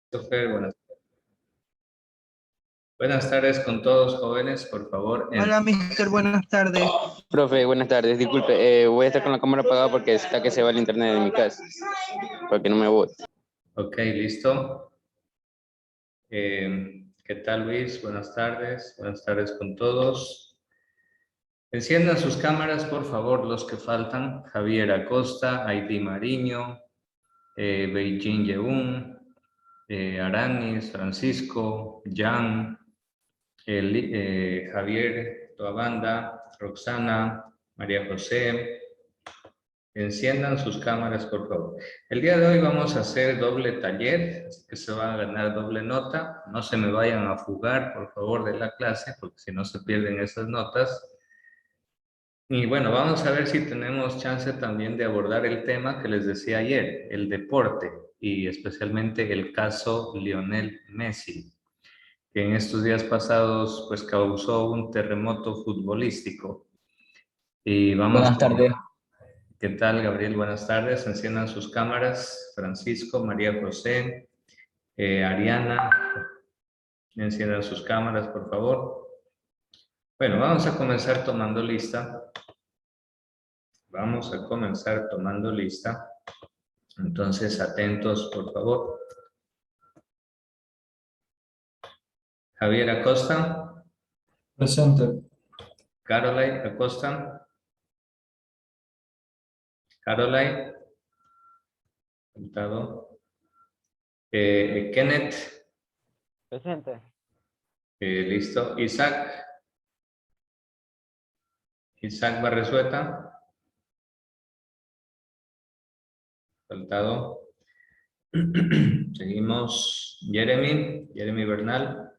Christopher, buenas tardes con todos, jóvenes, por favor. Hola, mister, buenas tardes. Profe, buenas tardes. Disculpe, voy a estar con la cámara apagada porque está que se va el internet de mi casa. Porque no me voy. Ok, listo. ¿Qué tal, Luis? Buenas tardes. Buenas tardes con todos. Enciendan sus cámaras, por favor, los que faltan. Javier Acosta, Aidi Mariño, Beijing Yeun, Aranis, Francisco, Jan, Javier Toabanda, Roxana, María José. Enciendan sus cámaras, por favor. El día de hoy vamos a hacer doble taller, así que se va a ganar doble nota. No se me vayan a fugar, por favor, de la clase, porque si no se pierden esas notas. Y bueno, vamos a ver si tenemos chance también de abordar el tema que les decía ayer, el deporte, y especialmente el caso Lionel Messi, que en estos días pasados pues causó un terremoto futbolístico. Y vamos Buenas tardes. ¿Qué tal, Gabriel? Buenas tardes. Enciendan sus cámaras. Francisco, María José, Ariana, enciendan sus cámaras, por favor. Bueno, vamos a comenzar tomando lista. Vamos a comenzar tomando lista. Entonces, atentos, por favor. Javier Acosta. Presente. Caroline Acosta. Caroline. Contado. Kenneth. Presente. Listo. Isaac. Isaac Barresueta. Faltado. Seguimos. Jeremy Bernal.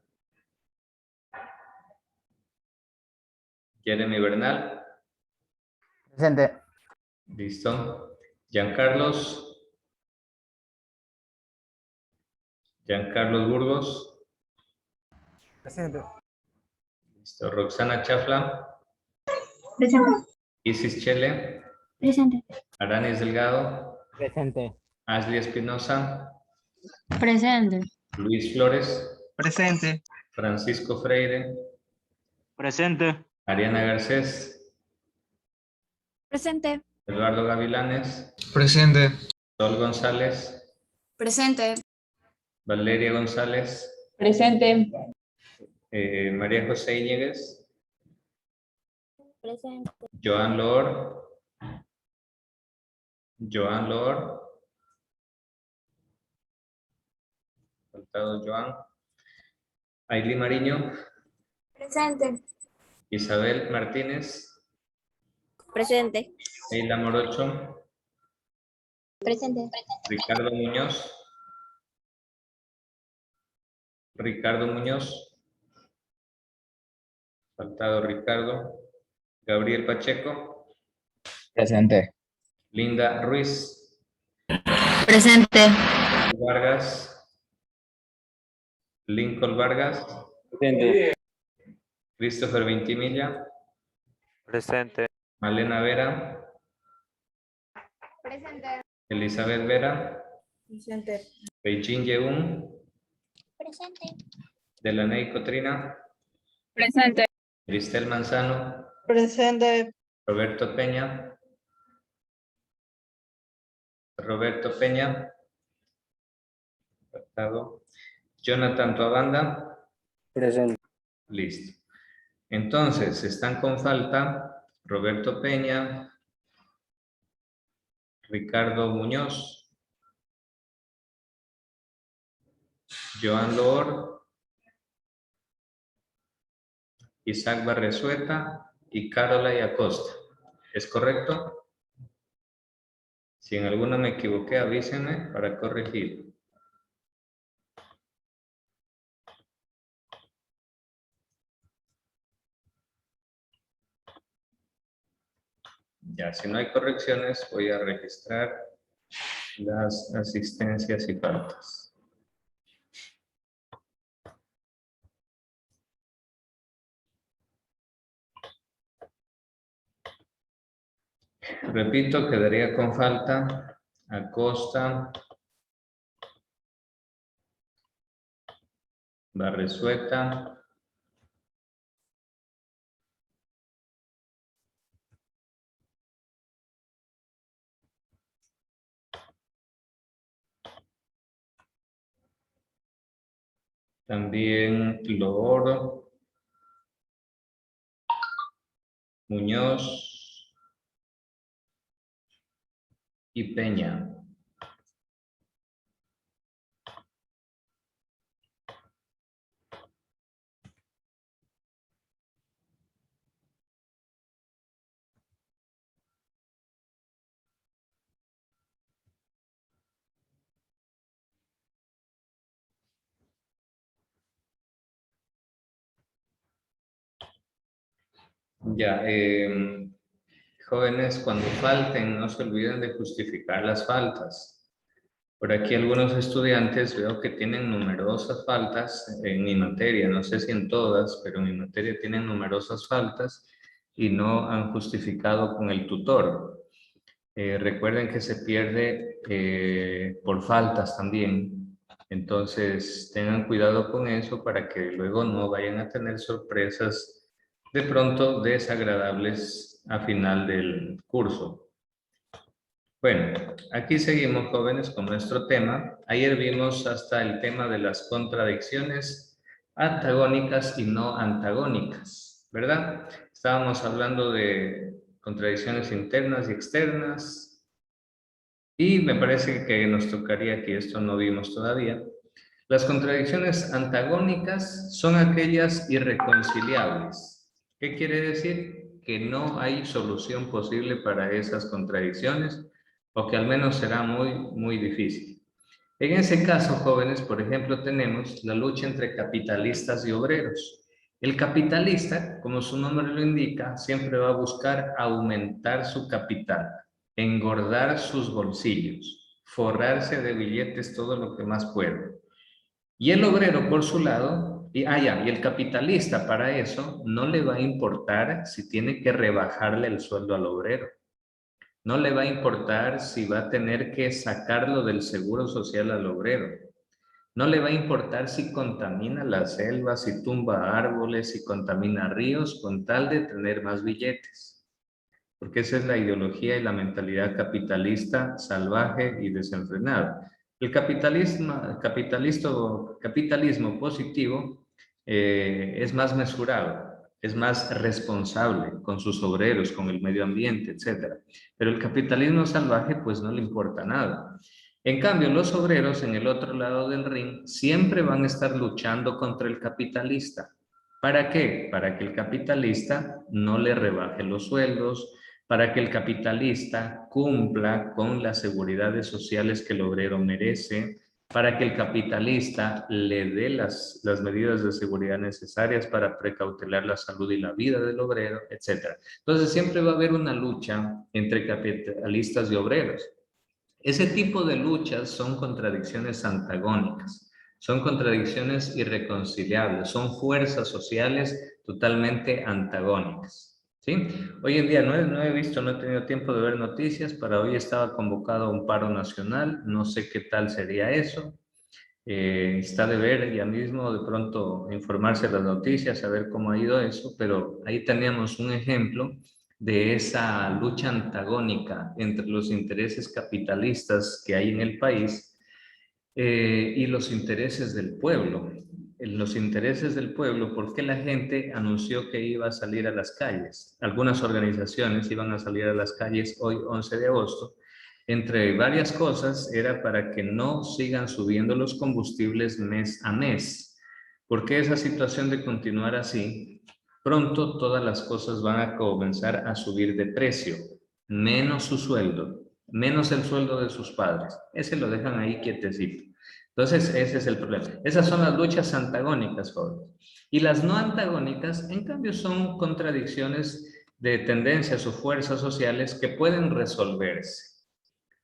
Jeremy Bernal. Presente. Listo. Giancarlos. Giancarlos Burgos. Presente. Listo. Roxana Chafla. Presente. Isis Chele. Presente. Aranis Delgado. Presente. Ashley Espinosa. Presente. Luis Flores. Presente. Francisco Freire. Presente. Ariana Garcés. Presente. Eduardo Gavilanes. Presente. Sol González. Presente. Valeria González. Presente. María José Íñiguez. Presente. Joan Loor. Joan Loor. Faltado Joan. Ailí Mariño. Presente. Isabel Martínez. Presente. Eila Morocho. Presente. Ricardo Muñoz. Ricardo Muñoz. Faltado Ricardo. Gabriel Pacheco. Presente. Linda Ruiz. Presente. Vargas. Lincoln Vargas. Presente. Christopher Vintimilla. Presente. Malena Vera. Presente. Elizabeth Vera. Presente. Beijing Yeun. Presente. Delaney Cotrina. Presente. Cristel Manzano. Presente. Roberto Peña. Roberto Peña. Faltado. Jonathan Toabanda. Presente. Listo. Entonces, están con falta Roberto Peña, Ricardo Muñoz, Joan Loor, Isaac Barresueta y Caroline Acosta. ¿Es correcto? Si en alguno me equivoqué, avísenme para corregir. Ya, si no hay correcciones, voy a registrar las asistencias y faltas. Repito, quedaría con falta Acosta, Barresueta. También Loor, Muñoz y Peña. Ya, jóvenes, cuando falten, no se olviden de justificar las faltas. Por aquí algunos estudiantes veo que tienen numerosas faltas en mi materia, no sé si en todas, pero en mi materia tienen numerosas faltas y no han justificado con el tutor. Recuerden que se pierde por faltas también, entonces tengan cuidado con eso para que luego no vayan a tener sorpresas de pronto desagradables a final del curso. Bueno, aquí seguimos, jóvenes, con nuestro tema. Ayer vimos hasta el tema de las contradicciones antagónicas y no antagónicas, ¿verdad? Estábamos hablando de contradicciones internas y externas. Y me parece que nos tocaría aquí, esto no vimos todavía. Las contradicciones antagónicas son aquellas irreconciliables. ¿Qué quiere decir? Que no hay solución posible para esas contradicciones, o que al menos será muy difícil. En ese caso, jóvenes, por ejemplo, tenemos la lucha entre capitalistas y obreros. El capitalista, como su nombre lo indica, siempre va a buscar aumentar su capital, engordar sus bolsillos, forrarse de billetes todo lo que más pueda. Y el obrero, por su lado, y el capitalista para eso no le va a importar si tiene que rebajarle el sueldo al obrero. No le va a importar si va a tener que sacarlo del seguro social al obrero. No le va a importar si contamina las selvas, si tumba árboles, si contamina ríos, con tal de tener más billetes. Porque esa es la ideología y la mentalidad capitalista salvaje y desenfrenada. El capitalismo positivo es más mesurado, es más responsable con sus obreros, con el medio ambiente, etc. Pero el capitalismo salvaje pues no le importa nada. En cambio, los obreros en el otro lado del ring siempre van a estar luchando contra el capitalista. ¿Para qué? Para que el capitalista no le rebaje los sueldos, para que el capitalista cumpla con las seguridades sociales que el obrero merece, para que el capitalista le dé las medidas de seguridad necesarias para precautelar la salud y la vida del obrero, etc. Entonces siempre va a haber una lucha entre capitalistas y obreros. Ese tipo de luchas son contradicciones antagónicas, son contradicciones irreconciliables, son fuerzas sociales totalmente antagónicas. ¿Sí? Hoy en día no he tenido tiempo de ver noticias. Para hoy estaba convocado un paro nacional, no sé qué tal sería eso. Está de ver ya mismo de pronto informarse de las noticias, saber cómo ha ido eso, pero ahí teníamos un ejemplo de esa lucha antagónica entre los intereses capitalistas que hay en el país y los intereses del pueblo. Los intereses del pueblo, porque la gente anunció que iba a salir a las calles. Algunas organizaciones iban a salir a las calles hoy, 11 de agosto. Entre varias cosas, era para que no sigan subiendo los combustibles mes a mes. Porque esa situación de continuar así, pronto todas las cosas van a comenzar a subir de precio, menos su sueldo, menos el sueldo de sus padres. Ese lo dejan ahí quietecito. Entonces, ese es el problema. Esas son las luchas antagónicas, jóvenes. Y las no antagónicas, en cambio, son contradicciones de tendencias o fuerzas sociales que pueden resolverse,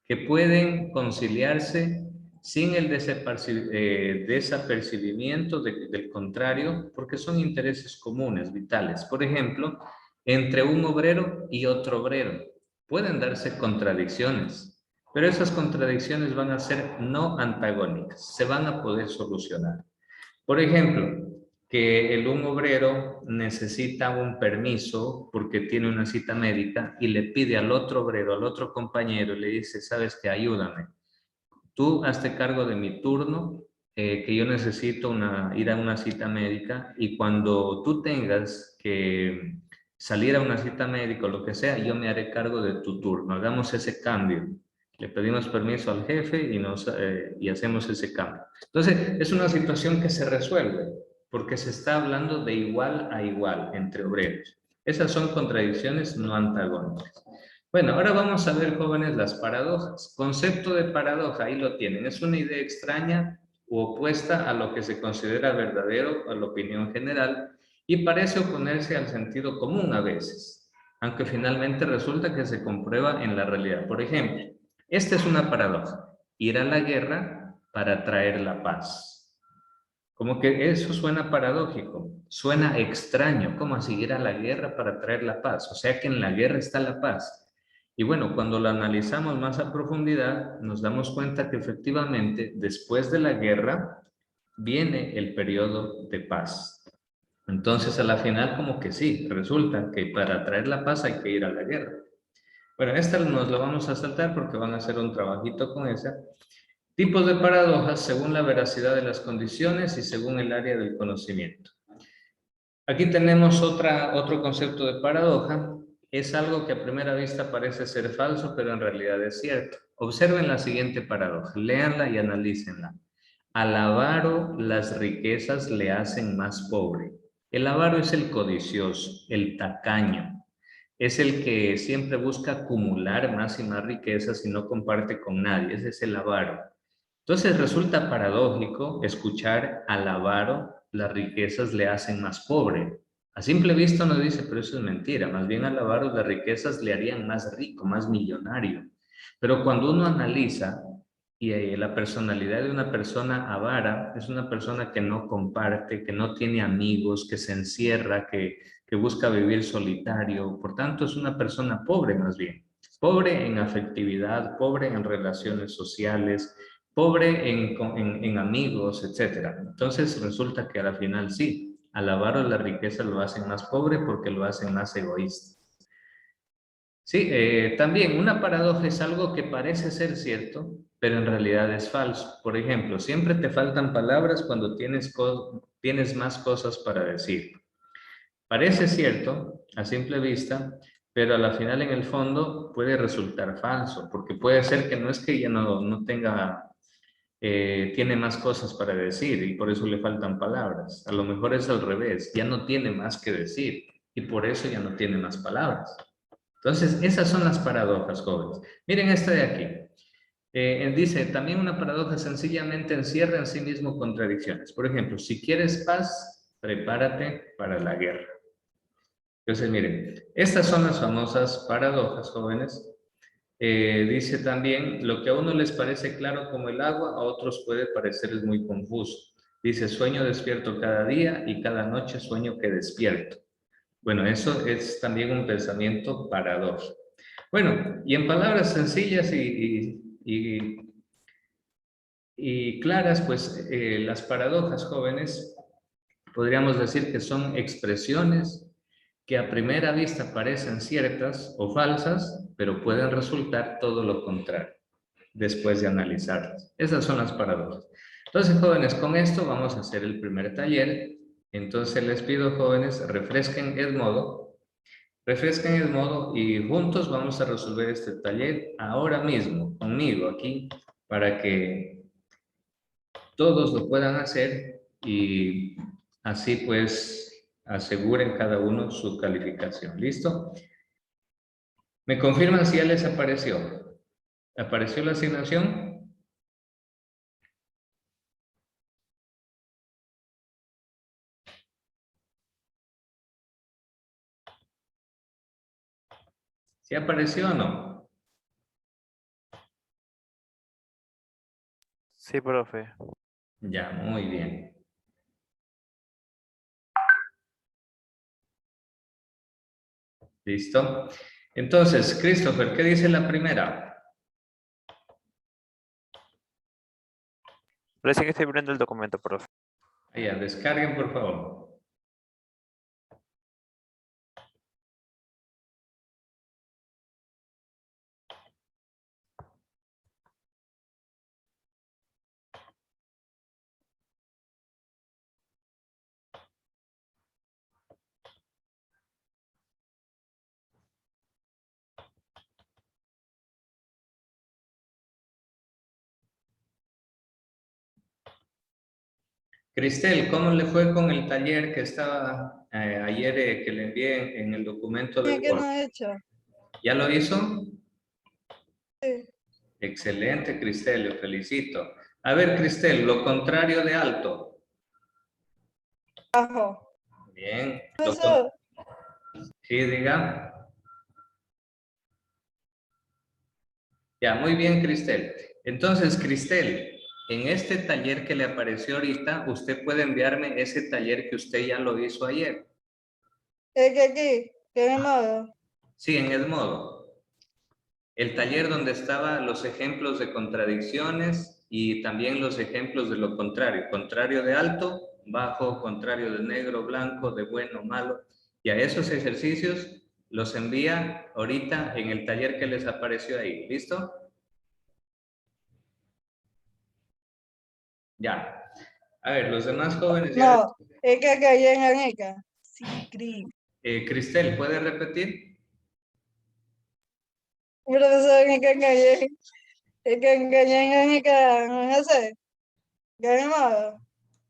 que pueden conciliarse sin el desapercibimiento del contrario, porque son intereses comunes, vitales. Por ejemplo, entre un obrero y otro obrero pueden darse contradicciones, pero esas contradicciones van a ser no antagónicas, se van a poder solucionar. Por ejemplo, que un obrero necesita un permiso porque tiene una cita médica y le pide al otro obrero, al otro compañero, le dice, sabes que ayúdame, tú hazte cargo de mi turno, que yo necesito ir a una cita médica y cuando tú tengas que salir a una cita médica o lo que sea, yo me haré cargo de tu turno. Hagamos ese cambio. Le pedimos permiso al jefe y hacemos ese cambio. Entonces, es una situación que se resuelve porque se está hablando de igual a igual entre obreros. Esas son contradicciones no antagónicas. Bueno, ahora vamos a ver, jóvenes, las paradojas. Concepto de paradoja, ahí lo tienen. Es una idea extraña u opuesta a lo que se considera verdadero o a la opinión general y parece oponerse al sentido común a veces, aunque finalmente resulta que se comprueba en la realidad. Por ejemplo, esta es una paradoja. Ir a la guerra para traer la paz. Como que eso suena paradójico, suena extraño. ¿Cómo así ir a la guerra para traer la paz? O sea que en la guerra está la paz. Y bueno, cuando lo analizamos más a profundidad, nos damos cuenta que efectivamente después de la guerra viene el periodo de paz. Entonces a la final como que sí, resulta que para traer la paz hay que ir a la guerra. Bueno, esta nos la vamos a saltar porque van a hacer un trabajito con esa. Tipos de paradojas según la veracidad de las condiciones y según el área del conocimiento. Aquí tenemos otro concepto de paradoja. Es algo que a primera vista parece ser falso, pero en realidad es cierto. Observen la siguiente paradoja, léanla y analícenla. Al avaro las riquezas le hacen más pobre. El avaro es el codicioso, el tacaño. Es el que siempre busca acumular más y más riquezas y no comparte con nadie. Ese es el avaro. Entonces resulta paradójico escuchar al avaro las riquezas le hacen más pobre. A simple vista uno dice, pero eso es mentira. Más bien al avaro las riquezas le harían más rico, más millonario. Pero cuando uno analiza y la personalidad de una persona avara es una persona que no comparte, que no tiene amigos, que se encierra, que busca vivir solitario. Por tanto, es una persona pobre más bien. Pobre en afectividad, pobre en relaciones sociales, pobre en amigos, etc. Entonces resulta que al final sí, al avaro la riqueza lo hacen más pobre porque lo hacen más egoísta. Sí, también una paradoja es algo que parece ser cierto, pero en realidad es falso. Por ejemplo, siempre te faltan palabras cuando tienes más cosas para decir. Parece cierto a simple vista, pero a la final en el fondo puede resultar falso, porque puede ser que no es que ya no tenga tiene más cosas para decir y por eso le faltan palabras. A lo mejor es al revés, ya no tiene más que decir y por eso ya no tiene más palabras. Entonces, esas son las paradojas, jóvenes. Miren esta de aquí. Dice, también una paradoja sencillamente encierra en sí mismo contradicciones. Por ejemplo, si quieres paz, prepárate para la guerra. Entonces, miren, estas son las famosas paradojas, jóvenes. Dice también, lo que a uno les parece claro como el agua, a otros puede parecerles muy confuso. Dice, sueño despierto cada día y cada noche sueño que despierto. Bueno, eso es también un pensamiento paradójico. Bueno, y en palabras sencillas y claras, pues las paradojas, jóvenes, podríamos decir que son expresiones que a primera vista parecen ciertas o falsas, pero pueden resultar todo lo contrario después de analizarlas. Esas son las paradojas. Entonces, jóvenes, con esto vamos a hacer el primer taller. Entonces les pido, jóvenes, refresquen el modo y juntos vamos a resolver este taller ahora mismo, conmigo aquí, para que todos lo puedan hacer y así pues aseguren cada uno su calificación. ¿Listo? ¿Me confirman si ya les apareció? ¿Apareció la asignación? ¿Sí apareció o no? Sí, profe. Ya, muy bien. ¿Listo? Entonces, Christopher, ¿qué dice la primera? Recién estoy abriendo el documento, profe. Allá, descarguen por favor. Cristel, ¿cómo le fue con el taller que estaba ayer que le envié en el documento de ¿Qué no Word? he hecho? ¿Ya lo hizo? Sí. Excelente, Cristel, le felicito. A ver, Cristel, lo contrario de alto. Bajo. Bien. Profesor, Sí, diga. Ya, muy bien, Cristel. Entonces, Cristel, en este taller que le apareció ahorita, usted puede enviarme ese taller que usted ya lo hizo ayer. es que aquí, que me modo. Sí, en Edmodo. El taller donde estaban los ejemplos de contradicciones y también los ejemplos de lo contrario. Contrario de alto, bajo, contrario de negro, blanco, de bueno, malo. Y a esos ejercicios los envía ahorita en el taller que les apareció ahí. ¿Listo? Ya. A ver, los demás jóvenes ya... No, es que caí en Anica. Sí, Cris. Cristel, ¿puede repetir? Profesor, es que caí. Es que caí en Anica, no sé. ¿Qué me modo?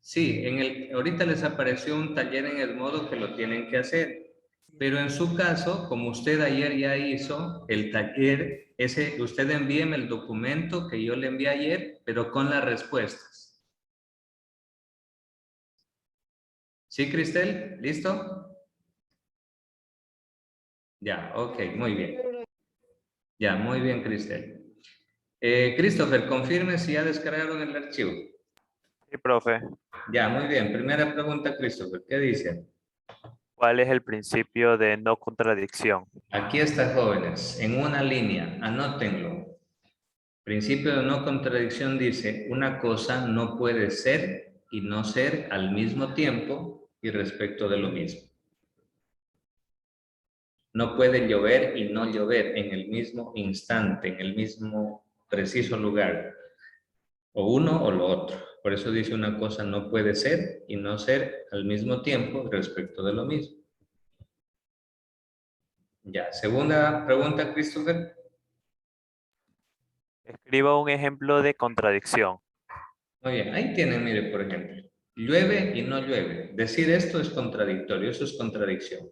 Sí, ahorita les apareció un taller en Edmodo que lo tienen que hacer. Pero en su caso, como usted ayer ya hizo el taller, usted envíeme el documento que yo le envié ayer, pero con las respuestas. ¿Sí, Cristel? ¿Listo? Ya, ok, muy bien. Ya, muy bien, Cristel. Christopher, confirme si ya descargaron el archivo. Sí, profe. Ya, muy bien. Primera pregunta, Christopher. ¿Qué dice? ¿Cuál es el principio de no contradicción? Aquí está, jóvenes, en una línea, anótenlo. Principio de no contradicción dice, una cosa no puede ser y no ser al mismo tiempo y respecto de lo mismo. No puede llover y no llover en el mismo instante, en el mismo preciso lugar. O uno o lo otro. Por eso dice una cosa no puede ser y no ser al mismo tiempo respecto de lo mismo. Ya, segunda pregunta, Christopher. Escriba un ejemplo de contradicción. Muy bien, ahí tienen, mire, por ejemplo, llueve y no llueve. Decir esto es contradictorio, eso es contradicción.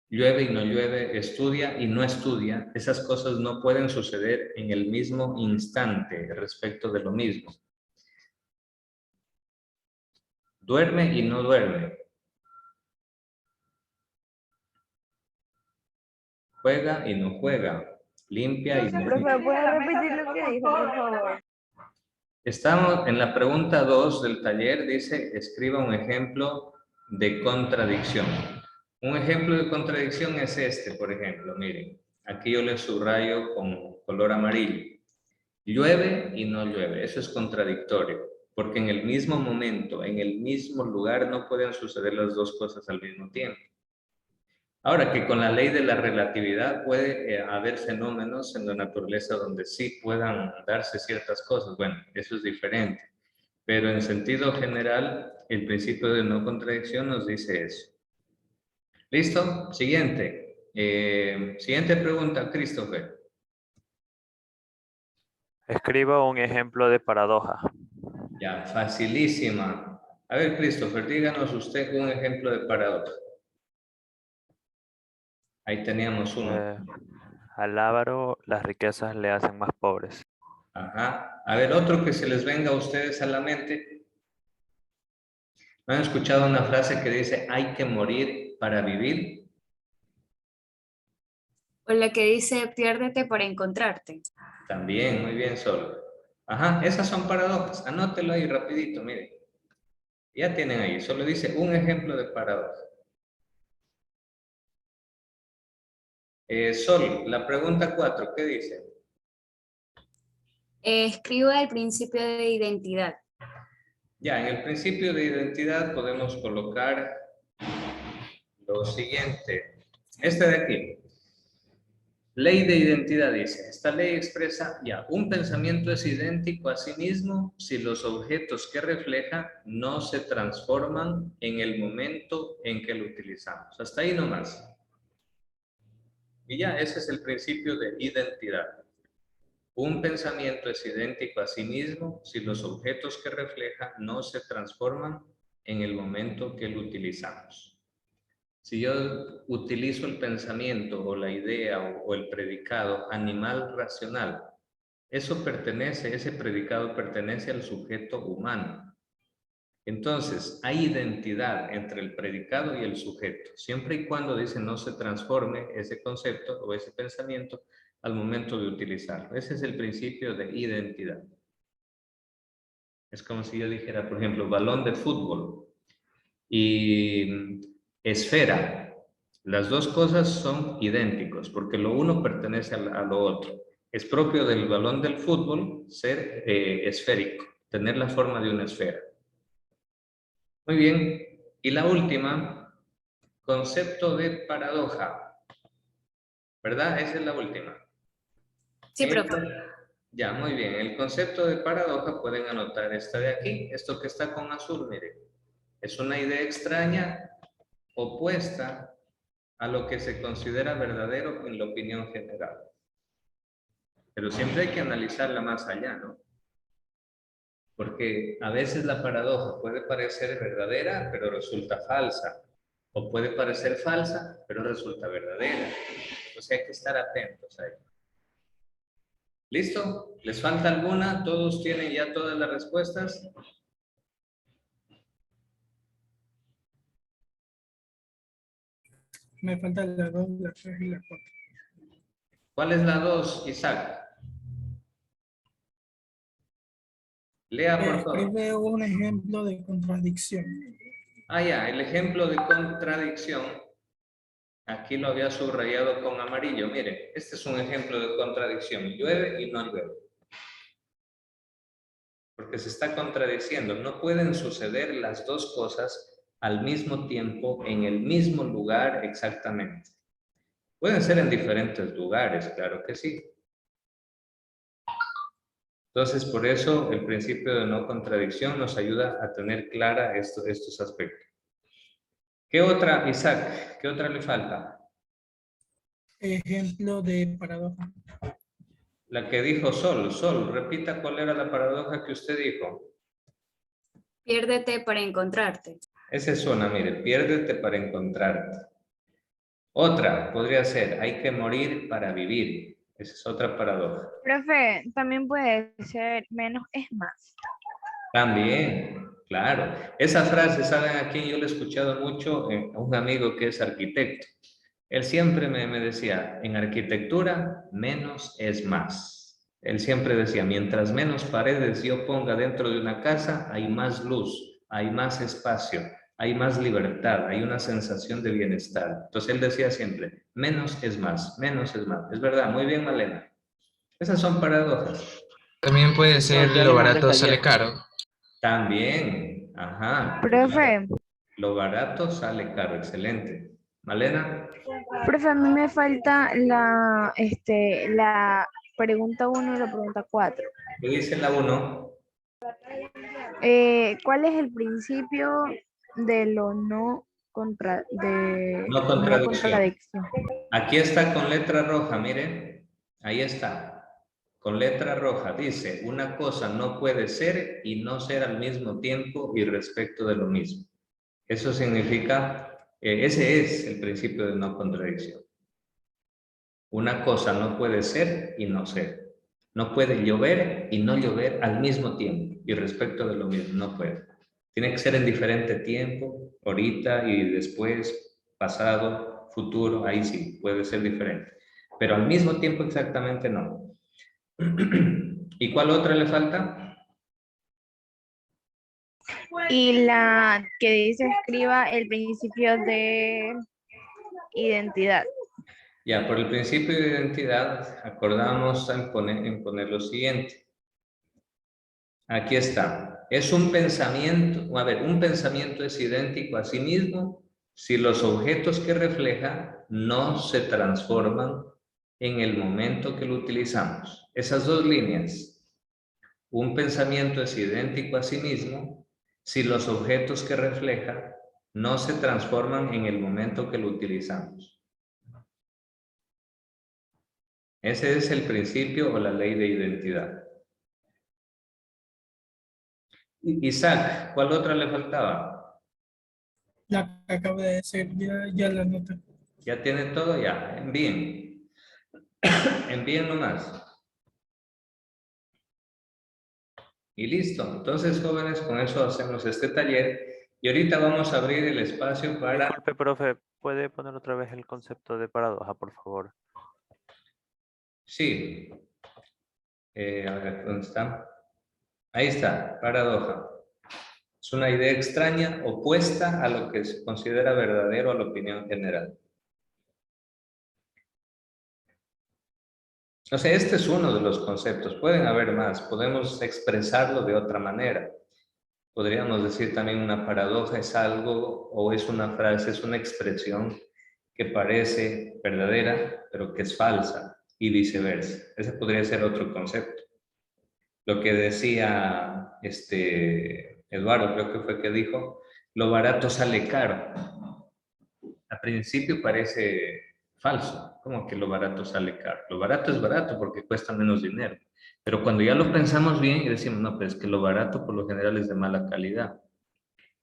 Llueve y no llueve, estudia y no estudia. Esas cosas no pueden suceder en el mismo instante respecto de lo mismo. Duerme y no duerme. Juega y no juega. Limpia y no limpia. ¿puede repetir lo que dijo, por favor? Estamos en la pregunta 2 del taller, dice, escriba un ejemplo de contradicción. Un ejemplo de contradicción es este, por ejemplo, miren, aquí yo le subrayo con color amarillo. Llueve y no llueve, eso es contradictorio, porque en el mismo momento, en el mismo lugar, no pueden suceder las dos cosas al mismo tiempo. Ahora que con la ley de la relatividad puede haber fenómenos en la naturaleza donde sí puedan darse ciertas cosas, bueno, eso es diferente. Pero en sentido general, el principio de no contradicción nos dice eso. ¿Listo? Siguiente. Siguiente pregunta, Christopher. Escriba un ejemplo de paradoja. Ya, facilísima. A ver, Christopher, díganos usted un ejemplo de paradoja. Ahí teníamos uno. Al avaro las riquezas le hacen más pobres. Ajá. A ver, otro que se les venga a ustedes a la mente. ¿No han escuchado una frase que dice, hay que morir para vivir? O la que dice, piérdete para encontrarte. También, muy bien, Sol. Ajá, esas son paradojas. Anótelo ahí rapidito, mire. Ya tienen ahí, solo dice un ejemplo de paradoja. Sol, la pregunta 4, ¿qué dice? Escriba el principio de identidad. Ya, en el principio de identidad podemos colocar lo siguiente. Este de aquí. Ley de identidad dice, esta ley expresa ya, un pensamiento es idéntico a sí mismo si los objetos que refleja no se transforman en el momento en que lo utilizamos. Hasta ahí nomás. Y ya, ese es el principio de identidad. Un pensamiento es idéntico a sí mismo si los objetos que refleja no se transforman en el momento que lo utilizamos. Si yo utilizo el pensamiento o la idea o el predicado animal racional, ese predicado pertenece al sujeto humano. Entonces, hay identidad entre el predicado y el sujeto, siempre y cuando dice no se transforme ese concepto o ese pensamiento al momento de utilizarlo. Ese es el principio de identidad. Es como si yo dijera, por ejemplo, balón de fútbol y esfera. Las dos cosas son idénticos porque lo uno pertenece a lo otro. Es propio del balón del fútbol ser esférico, tener la forma de una esfera. Muy bien. Y la última, concepto de paradoja. ¿Verdad? Esa es la última. Sí, profe. Ya, muy bien. El concepto de paradoja pueden anotar esta de aquí. Esto que está con azul, miren. Es una idea extraña, opuesta a lo que se considera verdadero en la opinión general. Pero siempre hay que analizarla más allá, ¿no? Porque a veces la paradoja puede parecer verdadera, pero resulta falsa. O puede parecer falsa, pero resulta verdadera. O sea, hay que estar atentos ahí. ¿Listo? ¿Les falta alguna? ¿Todos tienen ya todas las respuestas? Me falta la 2, la 3 y la 4. ¿Cuál es la 2, Isaac? Lea, por favor. Escribe un ejemplo de contradicción. Ah, ya, el ejemplo de contradicción. Aquí lo había subrayado con amarillo. Miren, este es un ejemplo de contradicción. Llueve y no llueve. Porque se está contradiciendo. No pueden suceder las dos cosas al mismo tiempo, en el mismo lugar exactamente. Pueden ser en diferentes lugares, claro que sí. Entonces, por eso el principio de no contradicción nos ayuda a tener clara estos aspectos. ¿Qué otra, Isaac? ¿Qué otra le falta? Ejemplo de paradoja. La que dijo Sol. Sol, repita cuál era la paradoja que usted dijo. Piérdete para encontrarte. Esa es una, mire, piérdete para encontrarte. Otra podría ser, hay que morir para vivir. Esa es otra paradoja. Profe, también puede ser menos es más. También, claro. Esa frase, ¿saben a quién yo la he escuchado mucho? A un amigo que es arquitecto. Él siempre me decía, en arquitectura, menos es más. Él siempre decía, mientras menos paredes yo ponga dentro de una casa, hay más luz, hay más espacio, hay más libertad, hay una sensación de bienestar. Entonces él decía siempre, menos es más, menos es más. Es verdad, muy bien, Malena. Esas son paradojas. También puede ser No, ya lo le barato mandé sale taller. caro. También, ajá. Profe, Lo barato sale caro, excelente. Malena. profe, a mí me falta la pregunta 1 y la pregunta 4. ¿Qué dice la 1? ¿Cuál es el principio de lo no No contradicción. contradicción? Aquí está con letra roja, miren. Ahí está. Con letra roja dice, una cosa no puede ser y no ser al mismo tiempo y respecto de lo mismo. Eso significa, ese es el principio de no contradicción. Una cosa no puede ser y no ser. No puede llover y no llover al mismo tiempo y respecto de lo mismo, no puede. Tiene que ser en diferente tiempo, ahorita y después, pasado, futuro, ahí sí, puede ser diferente. Pero al mismo tiempo exactamente no. ¿Y cuál otra le falta? Y la que dice escriba el principio de identidad. Ya, por el principio de identidad, acordamos en poner lo siguiente. Aquí está. Es un pensamiento, a ver, un pensamiento es idéntico a sí mismo si los objetos que refleja no se transforman en el momento que lo utilizamos. Esas dos líneas. Un pensamiento es idéntico a sí mismo si los objetos que refleja no se transforman en el momento que lo utilizamos. Ese es el principio o la ley de identidad. Isaac, ¿cuál otra le faltaba? La que acabo de decir, ya la noté. ¿Ya tiene todo? Ya, envíen. Envíen nomás. Y listo. Entonces, jóvenes, con eso hacemos este taller. Y ahorita vamos a abrir el espacio para... Disculpe, profe, ¿puede poner otra vez el concepto de paradoja, por favor? Sí. A ver, ¿dónde está? Ahí está, paradoja. Es una idea extraña, opuesta a lo que se considera verdadero a la opinión general. O sea, este es uno de los conceptos. Pueden haber más. Podemos expresarlo de otra manera. Podríamos decir también una paradoja es algo o es una frase, es una expresión que parece verdadera, pero que es falsa y viceversa. Ese podría ser otro concepto. Lo que decía Eduardo, creo que fue que dijo, lo barato sale caro. Al principio parece falso, como que lo barato sale caro. Lo barato es barato porque cuesta menos dinero. Pero cuando ya lo pensamos bien y decimos, no, pues es que lo barato por lo general es de mala calidad.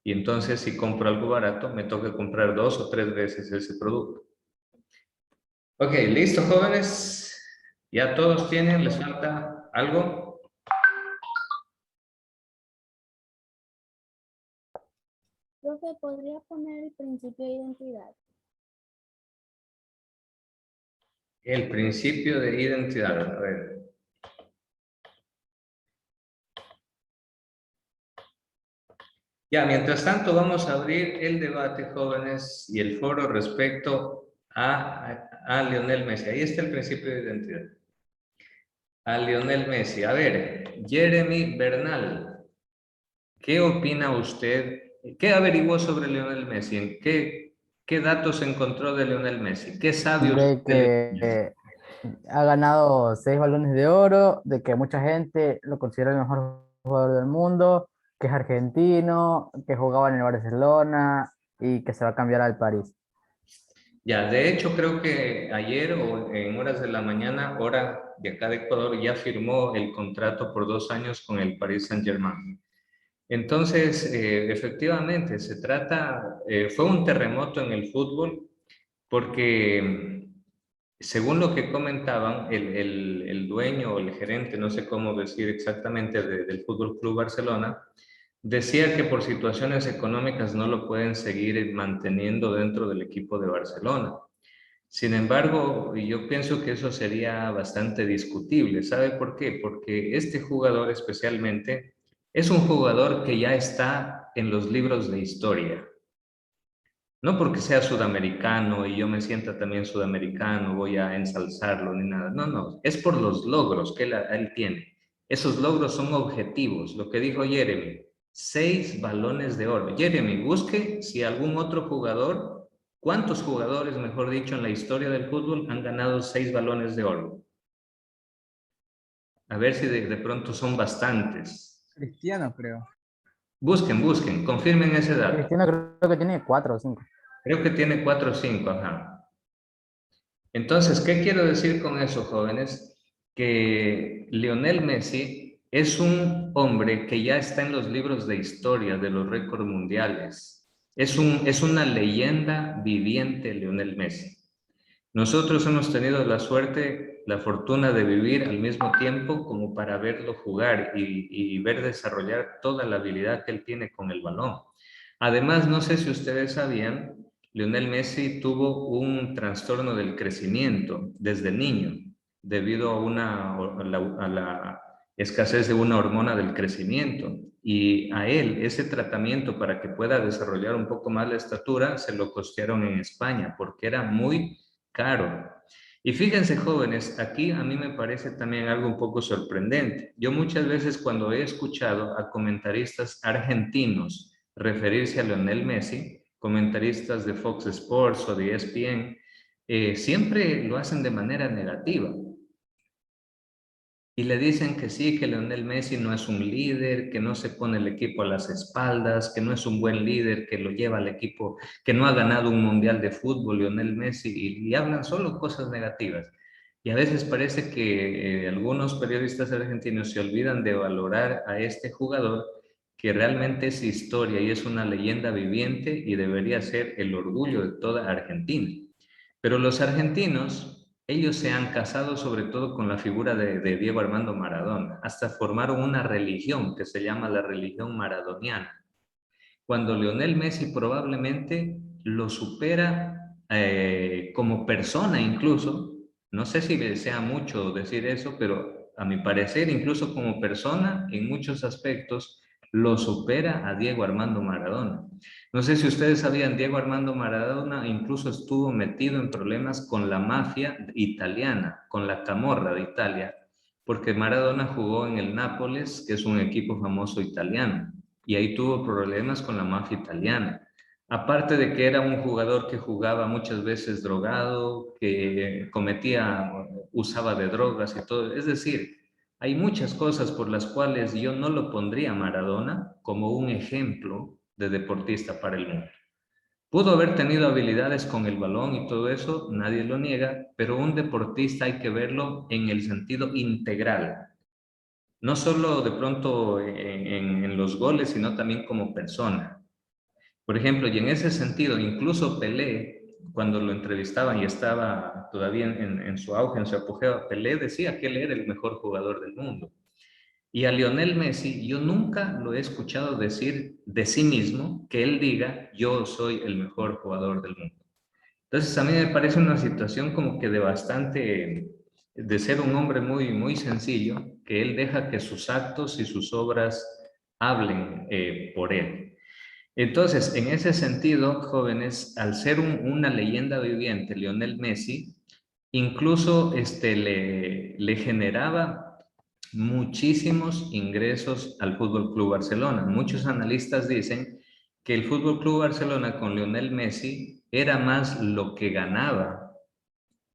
Y entonces si compro algo barato, me toca comprar 2 o 3 veces ese producto. Ok, listo, jóvenes. ¿Ya todos tienen? ¿Les falta algo? Profe, ¿podría poner el principio de identidad? El principio de identidad. A ver. Ya, mientras tanto vamos a abrir el debate, jóvenes, y el foro respecto a Lionel Messi. Ahí está el principio de identidad. A Lionel Messi. A ver, Jeremy Bernal, ¿qué opina usted? ¿Qué averiguó sobre Lionel Messi? ¿En qué datos encontró de Lionel Messi? ¿Qué sabe De usted de que Messi? ha ganado 6 balones de oro, de que mucha gente lo considera el mejor jugador del mundo, que es argentino, que jugaba en el Barcelona y que se va a cambiar al París. Ya, de hecho creo que ayer o en horas de la mañana, hora de acá de Ecuador, ya firmó el contrato por 2 años con el Paris Saint-Germain. Entonces, efectivamente, fue un terremoto en el fútbol porque, según lo que comentaban, el dueño o el gerente, no sé cómo decir exactamente, del Fútbol Club Barcelona, decía que por situaciones económicas no lo pueden seguir manteniendo dentro del equipo de Barcelona. Sin embargo, yo pienso que eso sería bastante discutible. ¿Sabe por qué? Porque este jugador especialmente es un jugador que ya está en los libros de historia. No porque sea sudamericano y yo me sienta también sudamericano, voy a ensalzarlo ni nada. No, no, es por los logros que él tiene. Esos logros son objetivos. Lo que dijo Jeremy, 6 balones de oro. Jeremy, busque si algún otro jugador, ¿cuántos jugadores, mejor dicho, en la historia del fútbol han ganado 6 balones de oro? A ver si de pronto son bastantes. Cristiano, creo. Busquen, confirmen ese dato. Cristiano creo que tiene 4 o 5. Creo que tiene 4 o 5, ajá. Entonces, ¿qué quiero decir con eso, jóvenes? Que Lionel Messi es un hombre que ya está en los libros de historia de los récords mundiales. Es una leyenda viviente, Lionel Messi. Nosotros hemos tenido la suerte, la fortuna de vivir al mismo tiempo como para verlo jugar y ver desarrollar toda la habilidad que él tiene con el balón. Además, no sé si ustedes sabían, Lionel Messi tuvo un trastorno del crecimiento desde niño, debido a la escasez de una hormona del crecimiento. Y a él, ese tratamiento para que pueda desarrollar un poco más la estatura, se lo costearon en España, porque era muy caro. Y fíjense, jóvenes, aquí a mí me parece también algo un poco sorprendente. Yo muchas veces cuando he escuchado a comentaristas argentinos referirse a Lionel Messi, comentaristas de Fox Sports o de ESPN, siempre lo hacen de manera negativa. Y le dicen que sí, que Lionel Messi no es un líder, que no se pone el equipo a las espaldas, que no es un buen líder, que lo lleva al equipo, que no ha ganado un mundial de fútbol, Lionel Messi, y hablan solo cosas negativas. Y a veces parece que algunos periodistas argentinos se olvidan de valorar a este jugador que realmente es historia y es una leyenda viviente y debería ser el orgullo de toda Argentina. Pero los argentinos, ellos se han casado sobre todo con la figura de Diego Armando Maradona. Hasta formaron una religión que se llama la religión maradoniana. Cuando Lionel Messi probablemente lo supera como persona incluso, no sé si desea mucho decir eso, pero a mi parecer incluso como persona en muchos aspectos lo supera a Diego Armando Maradona. No sé si ustedes sabían, Diego Armando Maradona incluso estuvo metido en problemas con la mafia italiana, con la Camorra de Italia, porque Maradona jugó en el Nápoles, que es un equipo famoso italiano, y ahí tuvo problemas con la mafia italiana. Aparte de que era un jugador que jugaba muchas veces drogado, que usaba de drogas y todo. Es decir, hay muchas cosas por las cuales yo no lo pondría a Maradona como un ejemplo de deportista para el mundo. Pudo haber tenido habilidades con el balón y todo eso, nadie lo niega, pero un deportista hay que verlo en el sentido integral. No solo de pronto en los goles, sino también como persona. Por ejemplo, y en ese sentido, incluso Pelé, cuando lo entrevistaban y estaba todavía en su auge, en su apogeo, Pelé decía que él era el mejor jugador del mundo. Y a Lionel Messi, yo nunca lo he escuchado decir de sí mismo que él diga, yo soy el mejor jugador del mundo. Entonces, a mí me parece una situación como que de bastante, de ser un hombre muy, muy sencillo, que él deja que sus actos y sus obras hablen por él. Entonces, en ese sentido, jóvenes, al ser una leyenda viviente, Lionel Messi, incluso le generaba muchísimos ingresos al Fútbol Club Barcelona. Muchos analistas dicen que el Fútbol Club Barcelona con Lionel Messi era más lo que ganaba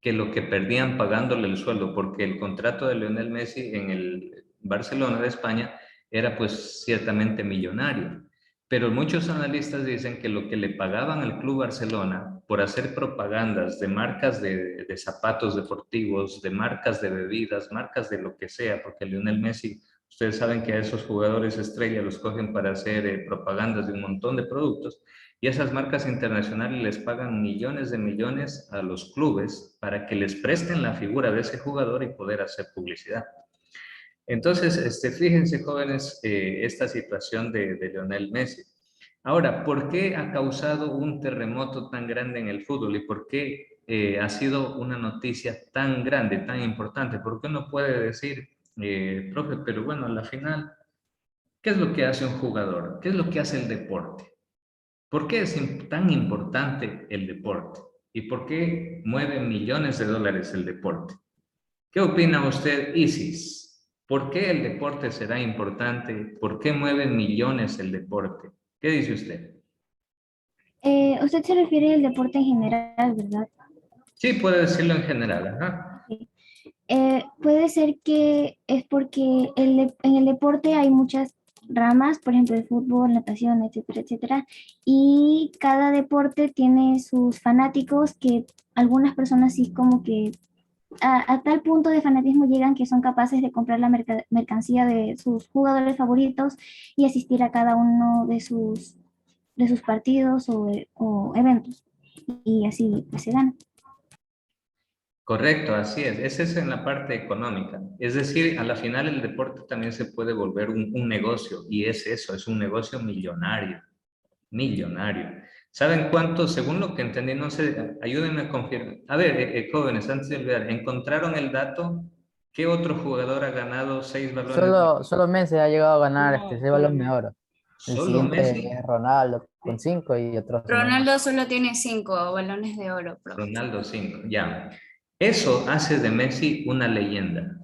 que lo que perdían pagándole el sueldo, porque el contrato de Lionel Messi en el Barcelona de España era pues ciertamente millonario. Pero muchos analistas dicen que lo que le pagaban al Club Barcelona por hacer propagandas de marcas de zapatos deportivos, de marcas de bebidas, marcas de lo que sea, porque Lionel Messi, ustedes saben que a esos jugadores estrella los cogen para hacer propagandas de un montón de productos, y esas marcas internacionales les pagan millones de millones a los clubes para que les presten la figura de ese jugador y poder hacer publicidad. Entonces, fíjense, jóvenes, esta situación de Lionel Messi. Ahora, ¿por qué ha causado un terremoto tan grande en el fútbol y por qué ha sido una noticia tan grande, tan importante? ¿Por qué uno puede decir, profe, pero bueno, a la final, ¿qué es lo que hace un jugador? ¿Qué es lo que hace el deporte? ¿Por qué es tan importante el deporte? ¿Y por qué mueve millones de dólares el deporte? ¿Qué opina usted, Isis? ¿Por qué el deporte será importante? ¿Por qué mueve millones el deporte? ¿Qué dice usted? Usted se refiere al deporte en general, ¿verdad? Sí, puede decirlo en general. Ajá. Puede ser que es porque en el deporte hay muchas ramas, por ejemplo, el fútbol, natación, etcétera, etcétera, y cada deporte tiene sus fanáticos que algunas personas sí como que a tal punto de fanatismo llegan que son capaces de comprar la mercancía de sus jugadores favoritos y asistir a cada uno de sus partidos o eventos. Y así pues, se gana. Correcto, así es. Esa es en la parte económica. Es decir, a la final el deporte también se puede volver un negocio y es eso, es un negocio millonario. Millonario. ¿Saben cuánto? Según lo que entendí, no sé, ayúdenme a confirmar. A ver, jóvenes, antes de olvidar, ¿encontraron el dato? ¿Qué otro jugador ha ganado 6 balones de oro? Solo Messi ha llegado a ganar 6 balones de oro. El ¿Solo siguiente Messi? es Ronaldo con 5 y otros. Ronaldo solo tiene 5 balones de oro, profe. Ronaldo 5, ya. Eso hace de Messi una leyenda,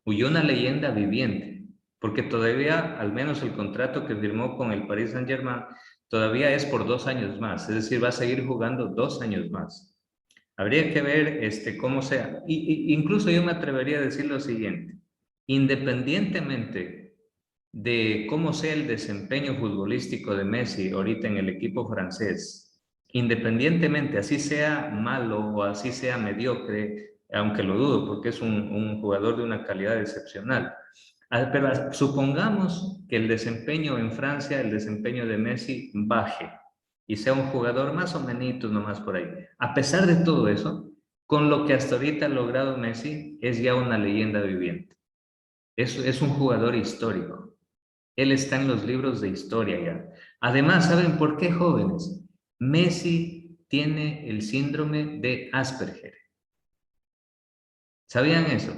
y una leyenda viviente, porque todavía, al menos el contrato que firmó con el Paris Saint-Germain, todavía es por 2 años más, es decir, va a seguir jugando 2 años más. Habría que ver cómo sea. Incluso yo me atrevería a decir lo siguiente, independientemente de cómo sea el desempeño futbolístico de Messi ahorita en el equipo francés, independientemente, así sea malo o así sea mediocre, aunque lo dudo porque es un jugador de una calidad excepcional, pero supongamos que el desempeño en Francia, el desempeño de Messi baje y sea un jugador más o menos nomás por ahí. A pesar de todo eso, con lo que hasta ahorita ha logrado Messi, es ya una leyenda viviente. Es un jugador histórico. Él está en los libros de historia ya. Además, ¿saben por qué, jóvenes? Messi tiene el síndrome de Asperger. ¿Sabían eso?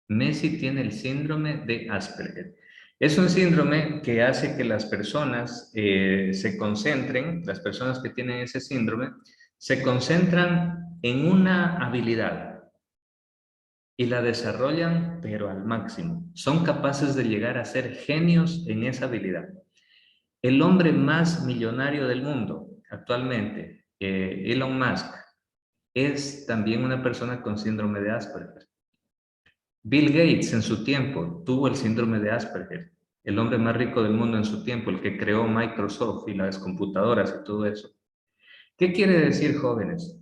Messi tiene el síndrome de Asperger. Es un síndrome que hace que las personas se concentren, las personas que tienen ese síndrome, se concentran en una habilidad y la desarrollan, pero al máximo. Son capaces de llegar a ser genios en esa habilidad. El hombre más millonario del mundo actualmente, Elon Musk, es también una persona con síndrome de Asperger. Bill Gates en su tiempo tuvo el síndrome de Asperger, el hombre más rico del mundo en su tiempo, el que creó Microsoft y las computadoras y todo eso. ¿Qué quiere decir, jóvenes?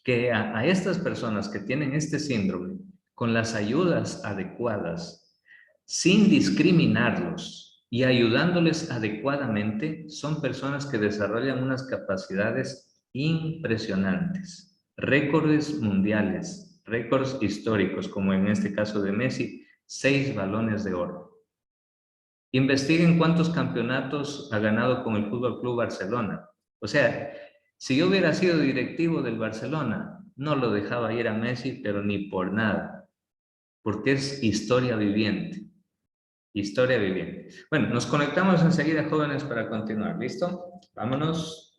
Que a estas personas que tienen este síndrome, con las ayudas adecuadas, sin discriminarlos y ayudándoles adecuadamente, son personas que desarrollan unas capacidades impresionantes, récords mundiales, récords históricos, como en este caso de Messi, 6 balones de oro. Investiguen cuántos campeonatos ha ganado con el Fútbol Club Barcelona. O sea, si yo hubiera sido directivo del Barcelona, no lo dejaba ir a Messi, pero ni por nada, porque es historia viviente. Historia viviente. Bueno, nos conectamos enseguida, jóvenes, para continuar. ¿Listo? Vámonos.